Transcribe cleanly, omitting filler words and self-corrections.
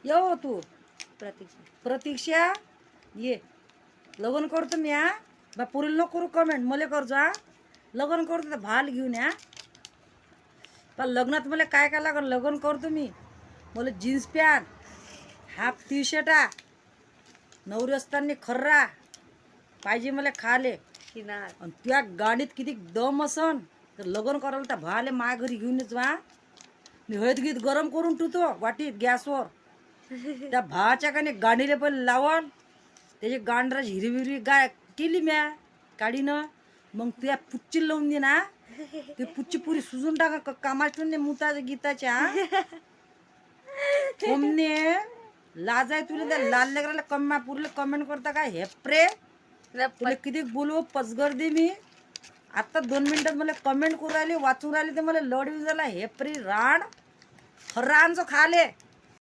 येऊ तू प्रतीक्षा प्रतीक्षा ये लग्न करतो मी हा बा पुरीला नको करू कमेंट मला करजो हा लग्न करतो तर भाल घेऊन या पण लग्नात मला काय काय लागल लग्न करतो मी मला जीन्स पॅन्ट हाफ टी शर्टा नवरी असताना खर्रा पाहिजे मला खाले किनार आणि तुझ्या गाडीत किती दम असन तर लग्न करायला तर भाले माय घरी घेऊन येतो हा मी हळद गीत गरम करून ठेवतो वाटीत गॅसवर त्या भावाच्या काने गाडीला पण लावण त्याची गांडराची हिरवी हिरवी गाय केली म्या काढीनं मग तुझ्या पुच्ची लावून दे ना ते पुच्ची पुरी सुजून टाका कामाची मुताच्या गीताच्या ओमने लाज आहे तुला त्या लाल लेकराला कम्मा पुरीला कमेंट करता का हेप्रे तुला किती बोलू पचगर दे मी आता 2 मिनिटात मला कमेंट करू राहिली वाचून राहिली ते मला लढ येऊन झाला हेप्री राड हरांचो खाले